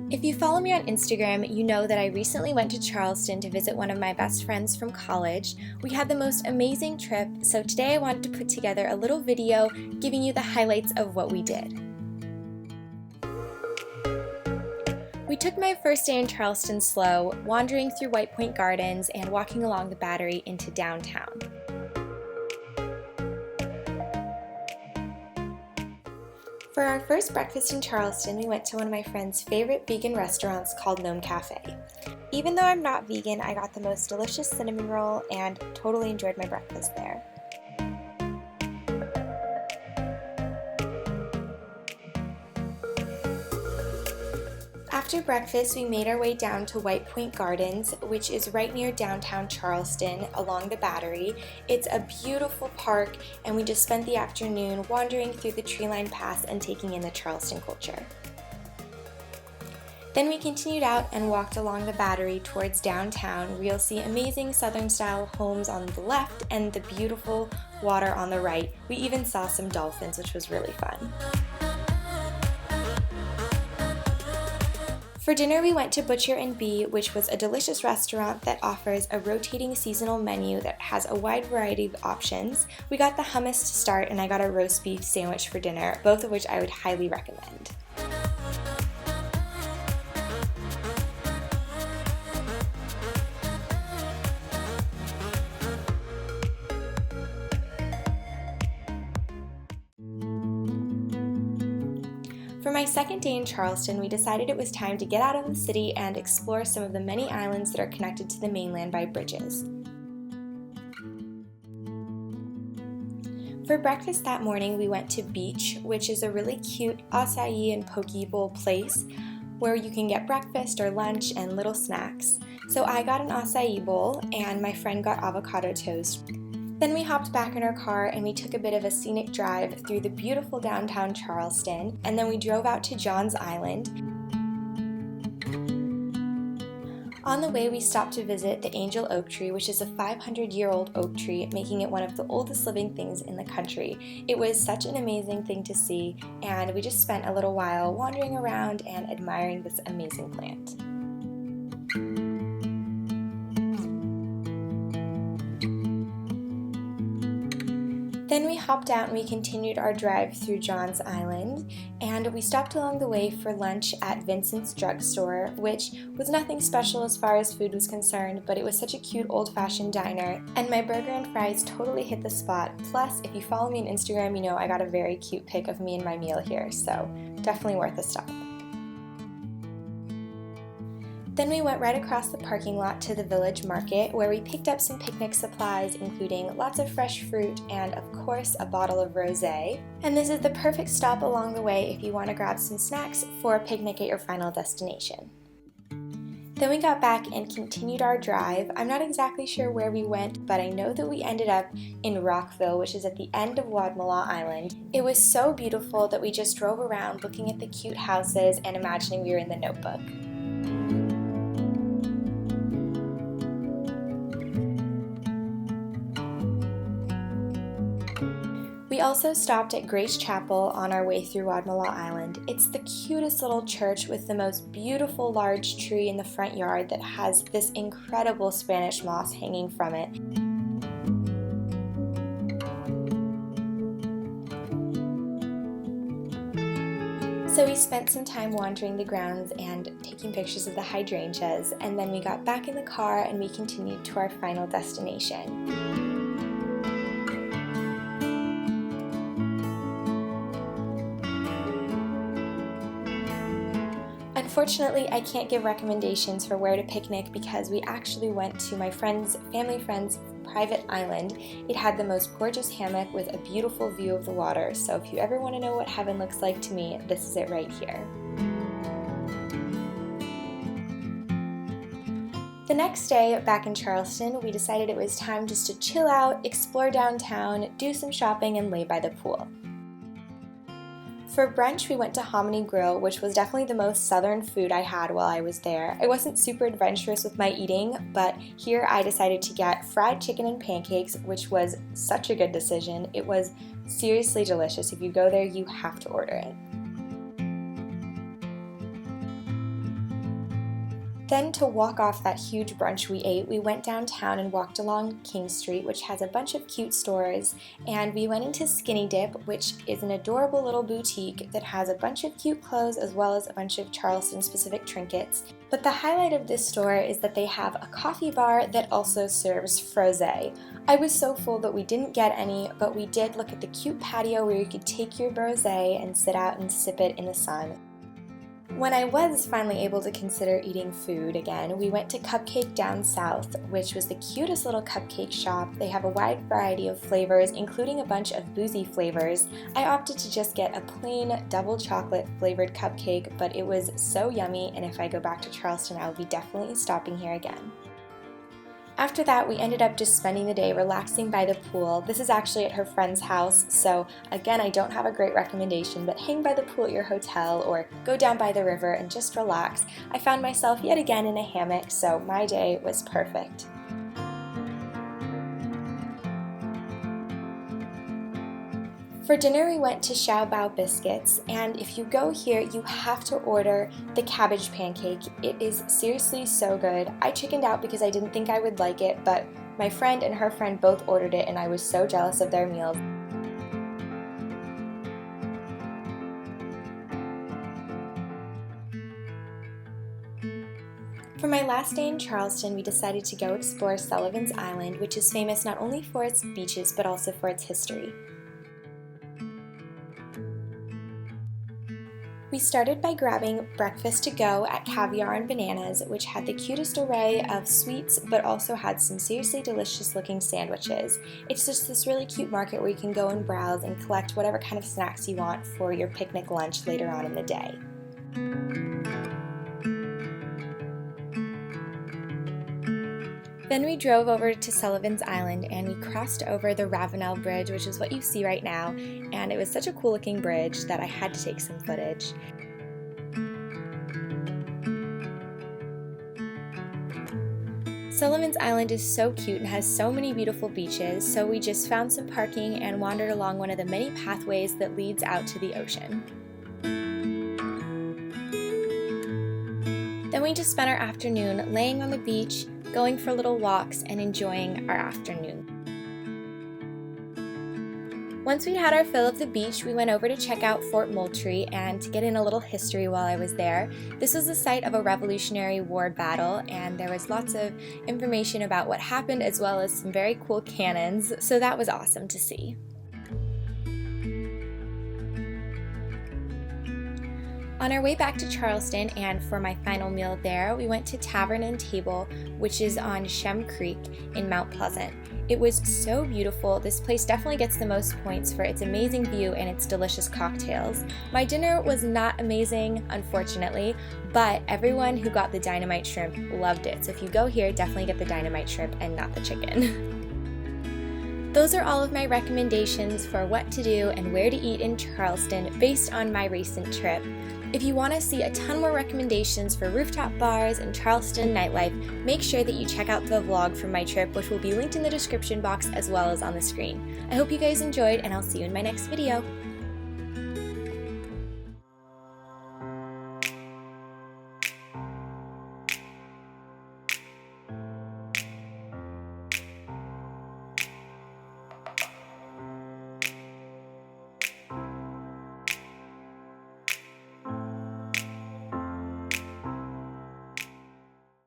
If you follow me on Instagram, you know that I recently went to Charleston to visit one of my best friends from college. We had the most amazing trip, so today I wanted to put together a little video giving you the highlights of what we did. We took my first day in Charleston slow, wandering through White Point Gardens and walking along the Battery into downtown. For our first breakfast in Charleston, we went to one of my friend's favorite vegan restaurants called Gnome Cafe. Even though I'm not vegan, I got the most delicious cinnamon roll and totally enjoyed my breakfast there. After breakfast, we made our way down to White Point Gardens, which is right near downtown Charleston along the Battery. It's a beautiful park, and we just spent the afternoon wandering through the tree-lined paths and taking in the Charleston culture. Then we continued out and walked along the Battery towards downtown, where you'll see amazing Southern-style homes on the left and the beautiful water on the right. We even saw some dolphins, which was really fun. For dinner, we went to Butcher & Bee, which was a delicious restaurant that offers a rotating seasonal menu that has a wide variety of options. We got the hummus to start, and I got a roast beef sandwich for dinner, both of which I would highly recommend. For my second day in Charleston, we decided it was time to get out of the city and explore some of the many islands that are connected to the mainland by bridges. For breakfast that morning, we went to Beach, which is a really cute acai and poke bowl place where you can get breakfast or lunch and little snacks. So I got an acai bowl and my friend got avocado toast. Then we hopped back in our car and we took a bit of a scenic drive through the beautiful downtown Charleston, and then we drove out to John's Island. On the way, we stopped to visit the Angel Oak Tree, which is a 500-year-old oak tree, making it one of the oldest living things in the country. It was such an amazing thing to see, and we just spent a little while wandering around and admiring this amazing plant. Then we hopped out and we continued our drive through John's Island, and we stopped along the way for lunch at VINCENT'S drugstore, which was nothing special as far as food was concerned, but it was such a cute old-fashioned diner, and my burger and fries totally hit the spot. Plus, if you follow me on Instagram, you know I got a very cute pic of me and my meal here, so definitely worth a stop. Then we went right across the parking lot to the village market, where we picked up some picnic supplies, including lots of fresh fruit and, of course, a bottle of rosé. And this is the perfect stop along the way if you want to grab some snacks for a picnic at your final destination. Then we got back and continued our drive. I'm not exactly sure where we went, but I know that we ended up in Rockville, which is at the end of Wadmalaw Island. It was so beautiful that we just drove around looking at the cute houses and imagining we were in The Notebook. We also stopped at Grace Chapel on our way through Wadmalaw Island. It's the cutest little church with the most beautiful large tree in the front yard that has this incredible Spanish moss hanging from it. So we spent some time wandering the grounds and taking pictures of the hydrangeas, and then we got back in the car and we continued to our final destination. Unfortunately, I can't give recommendations for where to picnic because we actually went to my family friend's private island. It had the most gorgeous hammock with a beautiful view of the water, so if you ever want to know what heaven looks like to me, this is it right here. The next day, back in Charleston, we decided it was time just to chill out, explore downtown, do some shopping, and lay by the pool. For brunch, we went to Hominy Grill, which was definitely the most southern food I had while I was there. I wasn't super adventurous with my eating, but here I decided to get fried chicken and pancakes, which was such a good decision. It was seriously delicious. If you go there, you have to order it. Then to walk off that huge brunch we ate, we went downtown and walked along King Street, which has a bunch of cute stores, and we went into Skinny Dip, which is an adorable little boutique that has a bunch of cute clothes as well as a bunch of Charleston specific trinkets. But the highlight of this store is that they have a coffee bar that also serves frosé. I was so full that we didn't get any, but we did look at the cute patio where you could take your rosé and sit out and sip it in the sun. When I was finally able to consider eating food again, we went to Cupcake Down South, which was the cutest little cupcake shop. They have a wide variety of flavors, including a bunch of boozy flavors. I opted to just get a plain double chocolate flavored cupcake, but it was so yummy, and if I go back to Charleston, I will be definitely stopping here again. After that, we ended up just spending the day relaxing by the pool. This is actually at her friend's house, so again, I don't have a great recommendation, but hang by the pool at your hotel or go down by the river and just relax. I found myself yet again in a hammock, so my day was perfect. For dinner, we went to XIAO Biscuits, and if you go here, you have to order the cabbage pancake. It is seriously so good. I chickened out because I didn't think I would like it, but my friend and her friend both ordered it, and I was so jealous of their meals. For my last day in Charleston, we decided to go explore Sullivan's Island, which is famous not only for its beaches, but also for its history. We started by grabbing breakfast to go at Caviar and Bananas, which had the cutest array of sweets but also had some seriously delicious looking sandwiches. It's just this really cute market where you can go and browse and collect whatever kind of snacks you want for your picnic lunch later on in the day. Then we drove over to Sullivan's Island and we crossed over the Ravenel Bridge, which is what you see right now, and it was such a cool looking bridge that I had to take some footage. Sullivan's Island is so cute and has so many beautiful beaches, so we just found some parking and wandered along one of the many pathways that leads out to the ocean. Then we just spent our afternoon laying on the beach, going for little walks, and enjoying our afternoon. Once we had our fill of the beach, we went over to check out Fort Moultrie and to get in a little history while I was there. This was the site of a Revolutionary War battle, and there was lots of information about what happened as well as some very cool cannons, so that was awesome to see. On our way back to Charleston, and for my final meal there, we went to Tavern and Table, which is on Shem Creek in Mount Pleasant. It was so beautiful. This place definitely gets the most points for its amazing view and its delicious cocktails. My dinner was not amazing, unfortunately, but everyone who got the dynamite shrimp loved it. So if you go here, definitely get the dynamite shrimp and not the chicken. Those are all of my recommendations for what to do and where to eat in Charleston based on my recent trip. If you want to see a ton more recommendations for rooftop bars and Charleston nightlife, make sure that you check out the vlog from my trip, which will be linked in the description box as well as on the screen. I hope you guys enjoyed, and I'll see you in my next video.